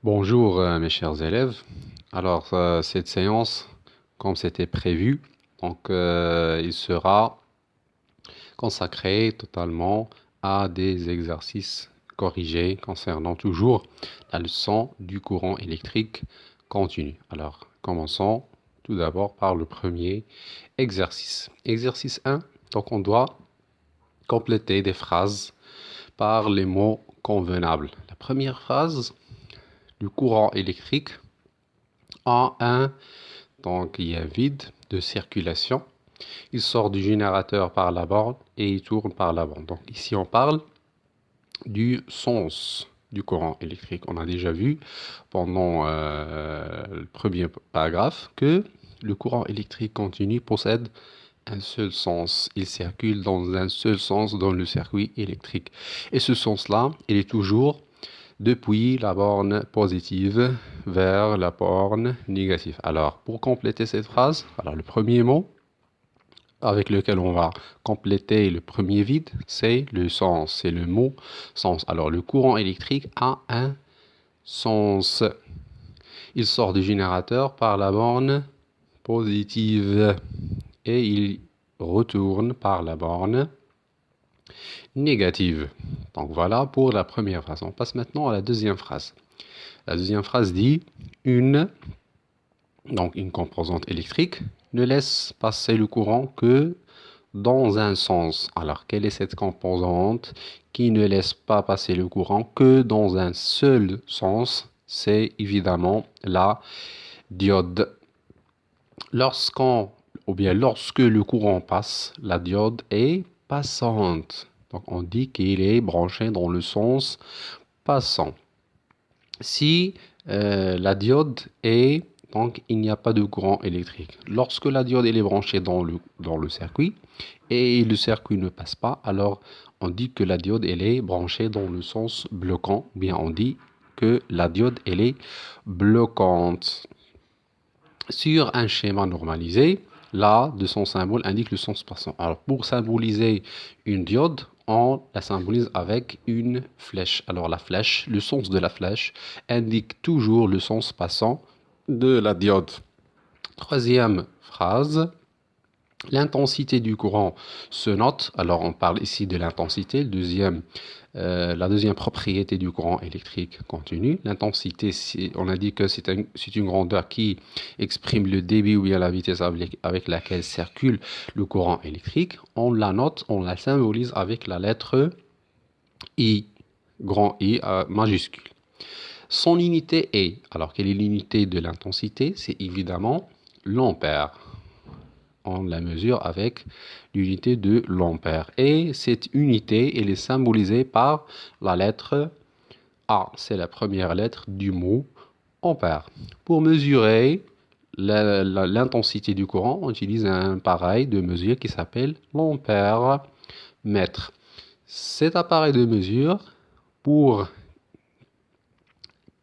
Bonjour mes chers élèves. Alors cette séance, comme c'était prévu, il sera consacré totalement à des exercices corrigés concernant toujours la leçon du courant électrique continu. Alors commençons tout d'abord par le premier exercice. Exercice 1, donc on doit compléter des phrases par les mots convenables. La première phrase, le courant électrique a un il y a un vide de circulation. Il sort du générateur par la borne et il tourne par la borne. Donc ici, on parle du sens du courant électrique. On a déjà vu pendant le premier paragraphe que le courant électrique continu possède un seul sens. Il circule dans un seul sens dans le circuit électrique. Et ce sens-là, il est toujours depuis la borne positive vers la borne négative. Alors, pour compléter cette phrase, alors le premier mot avec lequel on va compléter le premier vide, c'est le sens, c'est le mot sens. Alors, le courant électrique a un sens. Il sort du générateur par la borne positive et il retourne par la borne négative. Donc voilà pour la première phrase. On passe maintenant à la deuxième phrase. La deuxième phrase dit une composante électrique ne laisse passer le courant que dans un sens. Alors, quelle est cette composante qui ne laisse pas passer le courant que dans un seul sens? C'est évidemment la diode. Lorsque le courant passe, la diode est passante. Donc, on dit qu'il est branché dans le sens passant. Si la diode est, donc il n'y a pas de courant électrique. Lorsque la diode elle est branchée dans le circuit et le circuit ne passe pas, alors on dit que la diode elle est branchée dans le sens bloquant, ou bien on dit que la diode elle est bloquante. Sur un schéma normalisé, là, de son symbole indique le sens passant. Alors, pour symboliser une diode, on la symbolise avec une flèche. Alors, la flèche, le sens de la flèche indique toujours le sens passant de la diode. Troisième phrase, l'intensité du courant se note. Alors, on parle ici de l'intensité. La deuxième propriété du courant électrique continu. L'intensité, on a dit que c'est une grandeur qui exprime le débit ou bien la vitesse avec laquelle circule le courant électrique. On la note, on la symbolise avec la lettre I, grand I majuscule. Son unité est, alors quelle est l'unité de l'intensité? C'est évidemment l'ampère. On la mesure avec l'unité de l'ampère. Et cette unité, elle est symbolisée par la lettre A. C'est la première lettre du mot ampère. Pour mesurer l'intensité du courant, on utilise un appareil de mesure qui s'appelle l'ampère mètre. Cet appareil de mesure, pour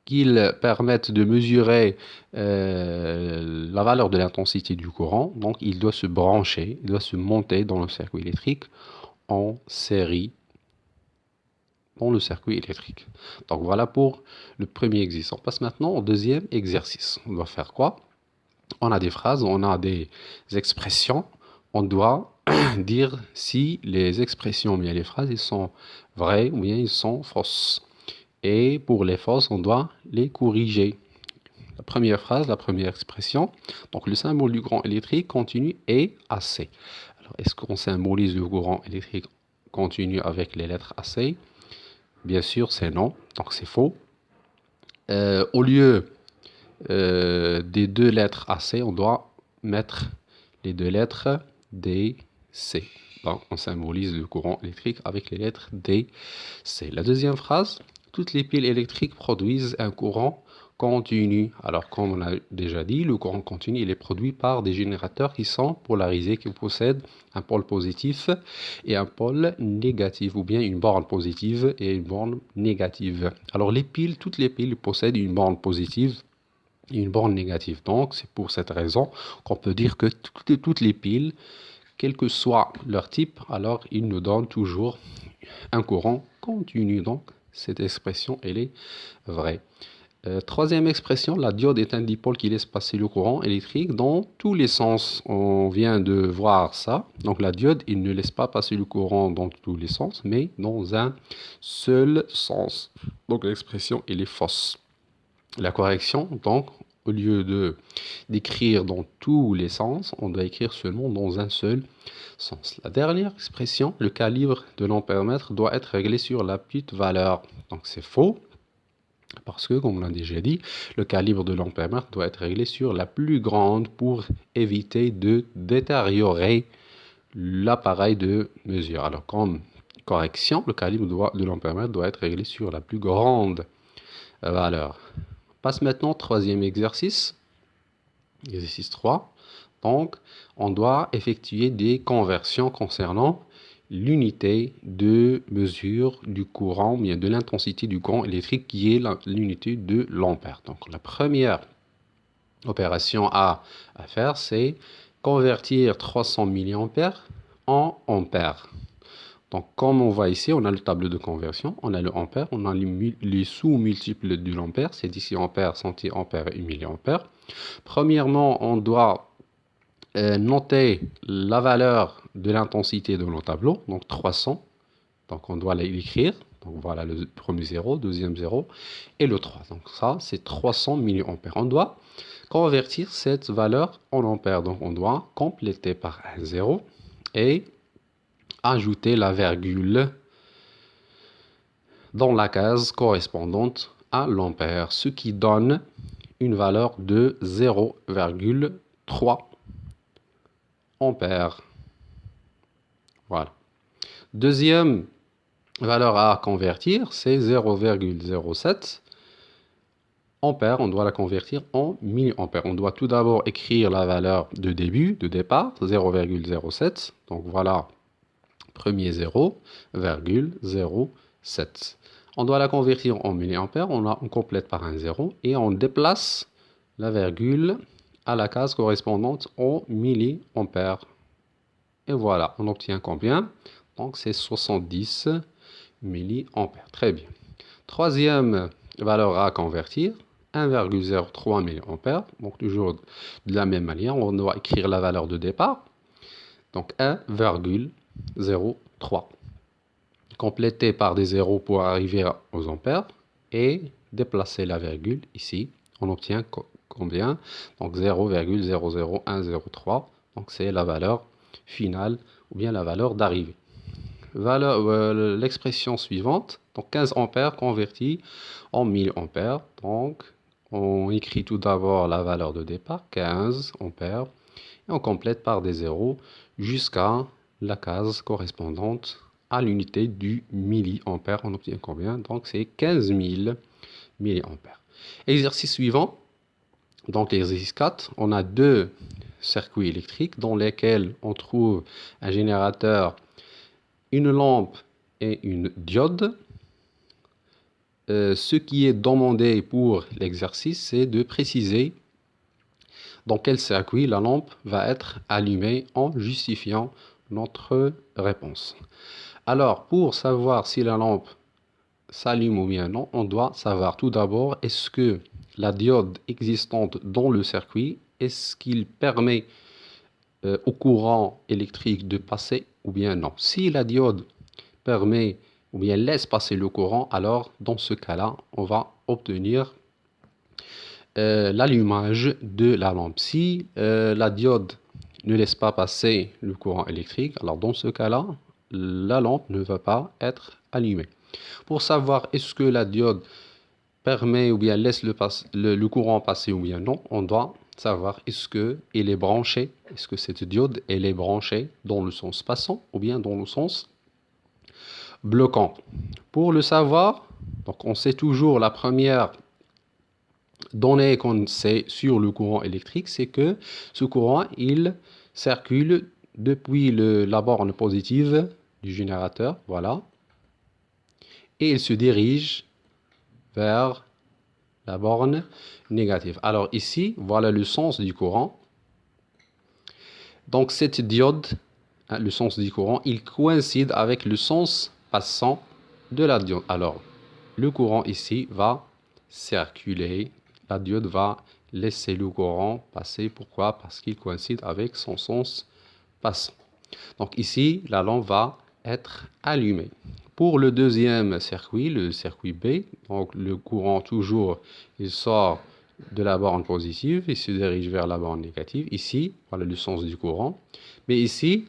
qu'ils permettent de mesurer la valeur de l'intensité du courant. Donc, il doit se brancher, il doit se monter dans le circuit électrique en série dans le circuit électrique. Donc, voilà pour le premier exercice. On passe maintenant au deuxième exercice. On doit faire quoi? On a des phrases, on a des expressions. On doit dire si les expressions ou bien les phrases, ils sont vraies ou bien ils sont fausses. Et pour les fausses, on doit les corriger. La première phrase, la première expression. Donc, le symbole du courant électrique continu est AC. Alors, est-ce qu'on symbolise le courant électrique continu avec les lettres AC? Bien sûr, c'est non. Donc, c'est faux. Au lieu des deux lettres AC, on doit mettre les deux lettres DC. Donc, on symbolise le courant électrique avec les lettres DC. La deuxième phrase, toutes les piles électriques produisent un courant continu. Alors, comme on a déjà dit, le courant continu il est produit par des générateurs qui sont polarisés, qui possèdent un pôle positif et un pôle négatif, ou bien une borne positive et une borne négative. Alors, toutes les piles possèdent une borne positive et une borne négative. Donc, c'est pour cette raison qu'on peut dire que toutes les piles, quel que soit leur type, alors ils nous donnent toujours un courant continu. Donc, cette expression, elle est vraie. Troisième expression, la diode est un dipôle qui laisse passer le courant électrique dans tous les sens. On vient de voir ça. Donc la diode, il ne laisse pas passer le courant dans tous les sens, mais dans un seul sens. Donc l'expression, elle est fausse. La correction, donc, au lieu d'écrire dans tous les sens, on doit écrire seulement dans un seul sens. La dernière expression, le calibre de l'ampèremètre doit être réglé sur la petite valeur. Donc c'est faux. Parce que, comme on l'a déjà dit, le calibre de l'ampèremètre doit être réglé sur la plus grande pour éviter de détériorer l'appareil de mesure. Alors, comme correction, le calibre de l'ampèremètre doit être réglé sur la plus grande valeur. On passe maintenant au troisième exercice, exercice 3. Donc, on doit effectuer des conversions concernant l'unité de mesure du courant, bien de l'intensité du courant électrique qui est l'unité de l'ampère. Donc la première opération à faire, c'est convertir 300 mA en ampères. Donc comme on voit ici, on a le tableau de conversion, on a le ampère, on a les sous-multiples de l'ampère, c'est ici ampère, centiampère et milliampère. Premièrement, on doit noter la valeur de l'intensité de nos tableaux, donc 300. Donc on doit l'écrire. Donc voilà le premier 0, deuxième 0 et le 3. Donc ça, c'est 300 mA. On doit convertir cette valeur en ampères. Donc on doit compléter par un 0 et ajouter la virgule dans la case correspondante à l'ampère, ce qui donne une valeur de 0,3 ampères. Voilà. Deuxième valeur à convertir, c'est 0,07 ampères. On doit la convertir en milliampères. On doit tout d'abord écrire la valeur de départ, 0,07. Donc voilà, premier 0,07. On doit la convertir en milliampères. On complète par un 0 et on déplace la virgule à la case correspondante en milliampères. Et voilà, on obtient combien? Donc c'est 70 milliampères. Très bien. Troisième valeur à convertir, 1,03 milliampères. Donc toujours de la même manière, on doit écrire la valeur de départ. Donc 1,03. Compléter par des zéros pour arriver aux ampères et déplacer la virgule ici. On obtient combien? Donc 0,00103. Donc c'est la valeur finale ou bien la valeur d'arrivée. L'expression suivante, donc 15 ampères converti en 1000 ampères. Donc on écrit tout d'abord la valeur de départ, 15 ampères, et on complète par des zéros jusqu'à la case correspondante à l'unité du milliampère. On obtient combien? Donc c'est 15 000 milliampères. Exercice suivant, donc l'exercice 4, on a deux circuits électriques dans lesquels on trouve un générateur, une lampe et une diode. Ce qui est demandé pour l'exercice, c'est de préciser dans quel circuit la lampe va être allumée en justifiant notre réponse. Alors, pour savoir si la lampe s'allume ou bien non, on doit savoir tout d'abord, est-ce que la diode existante dans le circuit, est-ce qu'il permet au courant électrique de passer ou bien non. Si la diode permet ou bien laisse passer le courant, alors dans ce cas-là, on va obtenir l'allumage de la lampe. Si la diode ne laisse pas passer le courant électrique, alors dans ce cas-là, la lampe ne va pas être allumée. Pour savoir est-ce que la diode permet ou bien laisse le courant passer ou bien non, on doit savoir est-ce qu'elle est branchée, est-ce que cette diode elle est branchée dans le sens passant ou bien dans le sens bloquant. Pour le savoir, donc on sait toujours la première donnée qu'on sait sur le courant électrique, c'est que ce courant il circule depuis la borne positive du générateur, voilà, et il se dirige vers la borne négative. Alors ici, voilà le sens du courant. Donc cette diode, le sens du courant, il coïncide avec le sens passant de la diode. Alors le courant ici va circuler. La diode va laisser le courant passer. Pourquoi? Parce qu'il coïncide avec son sens passant. Donc ici, la lampe va être allumée. Pour le deuxième circuit, le circuit B, donc le courant toujours, il sort de la borne positive, il se dirige vers la borne négative. Ici, voilà le sens du courant. Mais ici,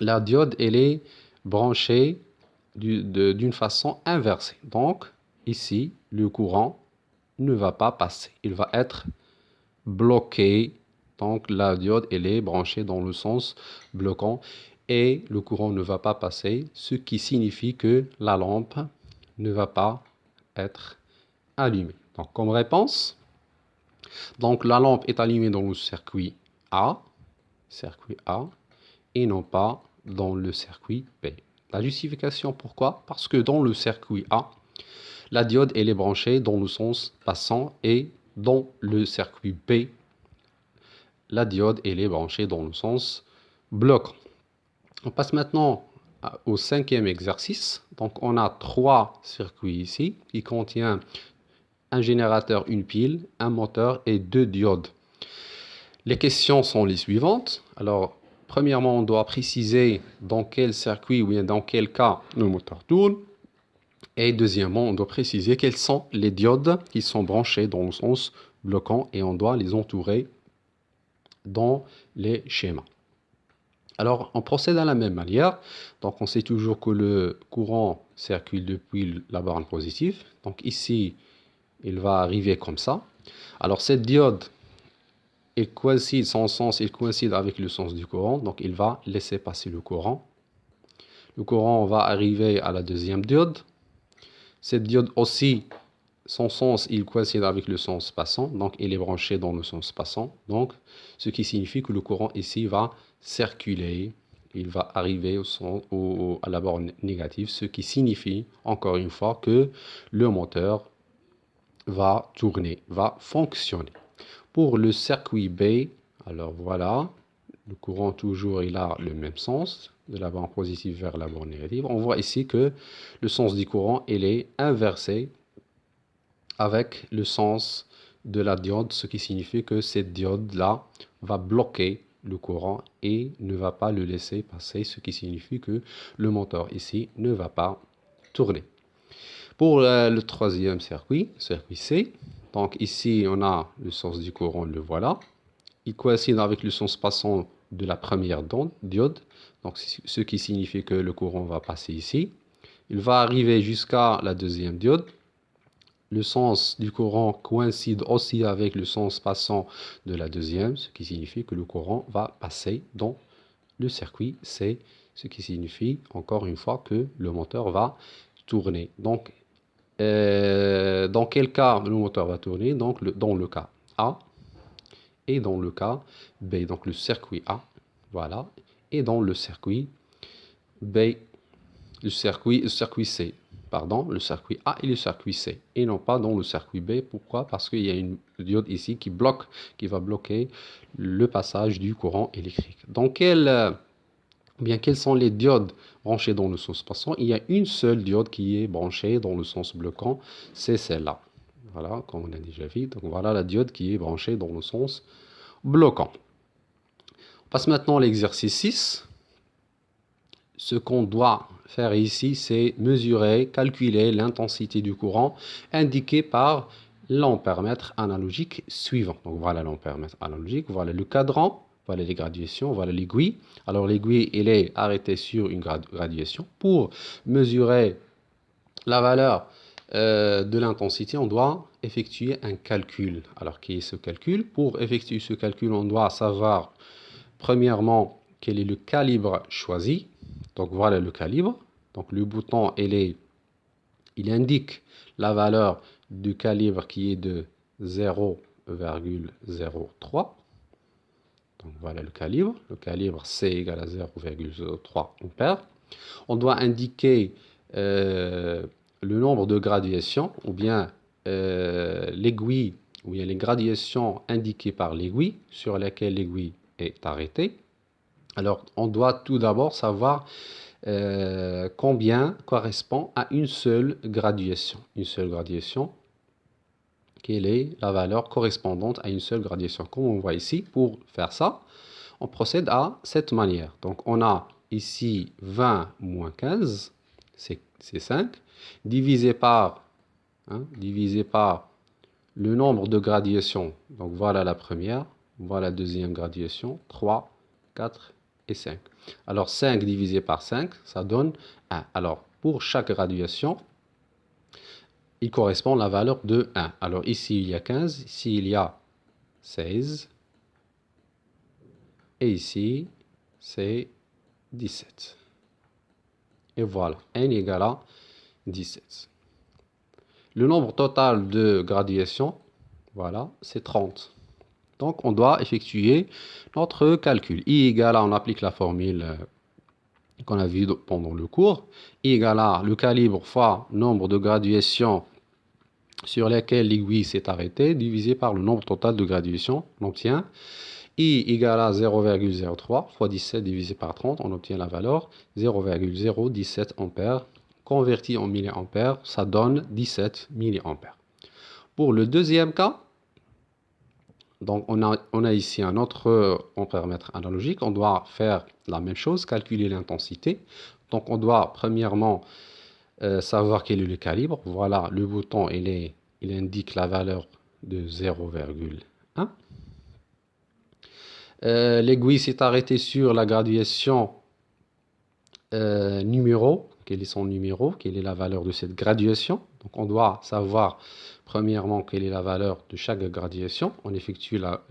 la diode, elle est branchée d'une façon inversée. Donc, ici, le courant ne va pas passer. Il va être bloqué. Donc, la diode, elle est branchée dans le sens bloquant et le courant ne va pas passer, ce qui signifie que la lampe ne va pas être allumée. Donc, comme réponse, donc la lampe est allumée dans le circuit A, et non pas dans le circuit B. La justification, pourquoi? Parce que dans le circuit A, la diode elle est branchée dans le sens passant et dans le circuit B, la diode elle est branchée dans le sens bloquant. On passe maintenant au cinquième exercice. Donc on a 3 circuits ici qui contiennent un générateur, une pile, un moteur et 2 diodes. Les questions sont les suivantes. Alors, premièrement, on doit préciser dans quel circuit ou bien dans quel cas le moteur tourne. Et deuxièmement, on doit préciser quelles sont les diodes qui sont branchées dans le sens bloquant et on doit les entourer dans les schémas. Alors, on procède à la même manière. Donc, on sait toujours que le courant circule depuis la borne positive. Donc, ici, il va arriver comme ça. Alors, cette diode, il coïncide, son sens, il coïncide avec le sens du courant. Donc, il va laisser passer le courant. Le courant va arriver à la deuxième diode. Cette diode aussi, son sens, il coïncide avec le sens passant. Donc, il est branché dans le sens passant. Donc, ce qui signifie que le courant ici va circuler. Il va arriver à la borne négative. Ce qui signifie, encore une fois, que le moteur va tourner, va fonctionner. Pour le circuit B, alors voilà, le courant toujours il a le même sens, de la borne positive vers la borne négative. On voit ici que le sens du courant il est inversé avec le sens de la diode, ce qui signifie que cette diode-là va bloquer le courant et ne va pas le laisser passer, ce qui signifie que le moteur ici ne va pas tourner. Pour le troisième circuit C, donc ici on a le sens du courant, le voilà. Il coïncide avec le sens passant de la première diode, donc ce qui signifie que le courant va passer ici. Il va arriver jusqu'à la deuxième diode. Le sens du courant coïncide aussi avec le sens passant de la deuxième, ce qui signifie que le courant va passer dans le circuit C, ce qui signifie encore une fois que le moteur va tourner. Donc, dans quel cas le moteur va tourner? Donc, dans le cas A et dans le cas B. Donc, le circuit A, voilà, et dans le circuit B, le circuit C. Pardon, le circuit A et le circuit C, et non pas dans le circuit B. Pourquoi? Parce qu'il y a une diode ici qui va bloquer le passage du courant électrique. Donc, quelles sont les diodes branchées dans le sens passant? Il y a une seule diode qui est branchée dans le sens bloquant, c'est celle-là. Voilà, comme on a déjà vu. Donc, voilà la diode qui est branchée dans le sens bloquant. On passe maintenant à l'exercice 6. Ce qu'on doit faire ici, c'est mesurer, calculer l'intensité du courant indiquée par l'ampèremètre analogique suivant. Donc voilà l'ampèremètre analogique, voilà le cadran, voilà les graduations, voilà l'aiguille. Alors l'aiguille, elle est arrêtée sur une graduation. Pour mesurer la valeur de l'intensité, on doit effectuer un calcul. Alors qui est ce calcul? Pour effectuer ce calcul, on doit savoir premièrement quel est le calibre choisi. Donc voilà le calibre. Donc le bouton, il indique la valeur du calibre qui est de 0,03. Donc voilà le calibre. Le calibre C égale à 0,03 ampères. On doit indiquer le nombre de graduations ou bien l'aiguille ou bien les graduations indiquées par l'aiguille sur laquelle l'aiguille est arrêtée. Alors, on doit tout d'abord savoir combien correspond à une seule graduation. Une seule graduation, quelle est la valeur correspondante à une seule graduation. Comme on voit ici, pour faire ça, on procède à cette manière. Donc, on a ici 20 moins 15, c'est 5, divisé par le nombre de graduations. Donc, voilà la première, voilà la deuxième graduation, 3, 4 et 5. Alors, 5 divisé par 5, ça donne 1. Alors, pour chaque graduation, il correspond à la valeur de 1. Alors, ici, il y a 15, ici, il y a 16, et ici, c'est 17. Et voilà, n égale à 17. Le nombre total de graduations, voilà, c'est 30. Donc, on doit effectuer notre calcul. I égale à, on applique la formule qu'on a vue pendant le cours. I égale à le calibre fois nombre de graduations sur lesquelles l'aiguille s'est arrêtée, divisé par le nombre total de graduations. On obtient I égale à 0,03 fois 17 divisé par 30, on obtient la valeur 0,017 ampères. Converti en milliampères, ça donne 17 milliampères. Pour le deuxième cas, donc on a ici un autre ampèremètre analogique. On doit faire la même chose, calculer l'intensité. Donc on doit premièrement savoir quel est le calibre. Voilà, le bouton il indique la valeur de 0,1. L'aiguille s'est arrêtée sur la graduation numéro. Quel est son numéro? Quelle est la valeur de cette graduation? Donc, on doit savoir premièrement quelle est la valeur de chaque graduation. On effectue la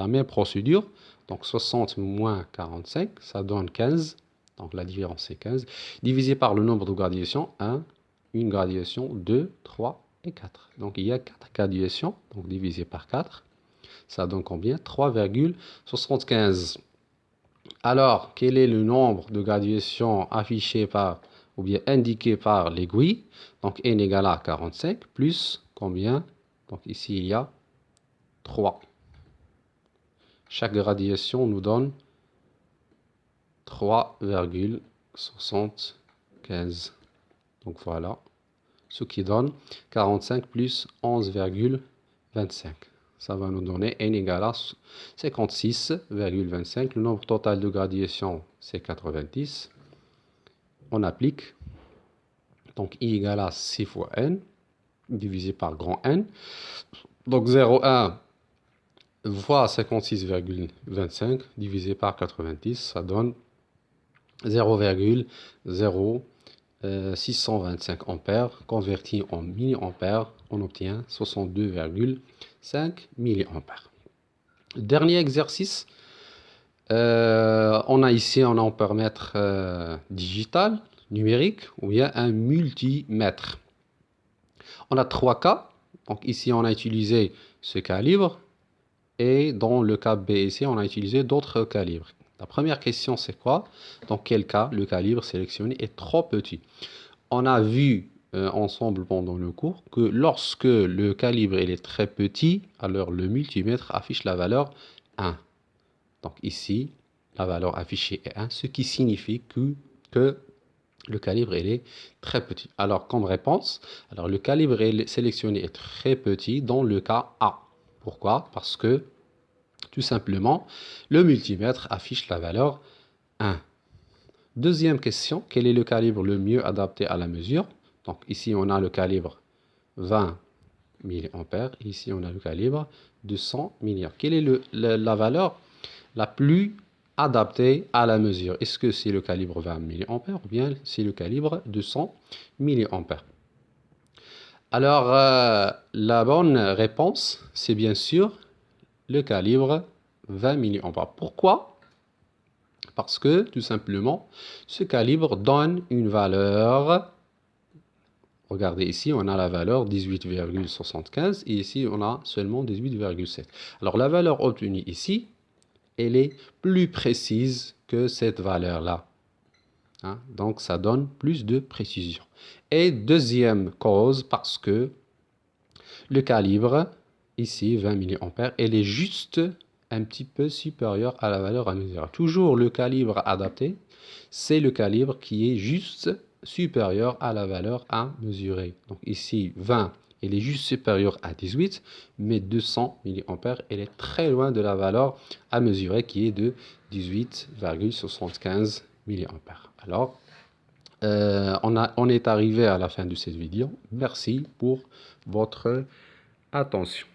même procédure. Donc, 60 moins 45, ça donne 15. Donc, la différence, c'est 15. Divisé par le nombre de graduations, 1, une graduation, 2, 3 et 4. Donc, il y a 4 graduations. Donc, divisé par 4. Ça donne combien? 3,75. Alors, quel est le nombre de graduations affiché par, ou bien indiqué par l'aiguille? Donc, n égale à 45 plus combien? Donc, ici, il y a 3. Chaque graduation nous donne 3,75. Donc, voilà. Ce qui donne 45 plus 11,25. Ça va nous donner n égale à 56,25. Le nombre total de graduations, c'est 90. On applique. Donc, I égale à 6 fois n, divisé par grand N. Donc, 0,1 fois 56,25, divisé par 90, ça donne 0,0625 ampères. Converti en milliampères, on obtient 62,5 milliampères. Dernier exercice, on a ici un ampèremètre digital, numérique, ou bien un multimètre. On a 3 cas. Donc ici, on a utilisé ce calibre. Et dans le cas B ici, on a utilisé d'autres calibres. La première question, c'est quoi? Dans quel cas le calibre sélectionné est trop petit? On a vu ensemble pendant le cours que lorsque le calibre il est très petit, alors le multimètre affiche la valeur 1. Donc ici, la valeur affichée est 1, ce qui signifie que le calibre il est très petit. Alors comme réponse, alors le calibre sélectionné est très petit dans le cas A. Pourquoi? Parce que tout simplement, le multimètre affiche la valeur 1. Deuxième question, quel est le calibre le mieux adapté à la mesure? Donc ici, on a le calibre 20 mA. Ici, on a le calibre 200 mA. Quelle est la valeur la plus adaptée à la mesure? Est-ce que c'est le calibre 20 mA ou bien c'est le calibre 200 mA? Alors, la bonne réponse, c'est bien sûr le calibre 20 mA. Pourquoi? Parce que, tout simplement, ce calibre donne une valeur. Regardez ici, on a la valeur 18,75 et ici, on a seulement 18,7. Alors, la valeur obtenue ici, elle est plus précise que cette valeur-là. Hein? Donc, ça donne plus de précision. Et deuxième cause, parce que le calibre, ici, 20 mA, elle est juste un petit peu supérieur à la valeur à mesurer. Toujours le calibre adapté, c'est le calibre qui est juste supérieur à la valeur à mesurer. Donc ici, 20 elle est juste supérieure à 18, mais 200 mA, elle est très loin de la valeur à mesurer qui est de 18,75 mA. Alors, on est arrivé à la fin de cette vidéo. Merci pour votre attention.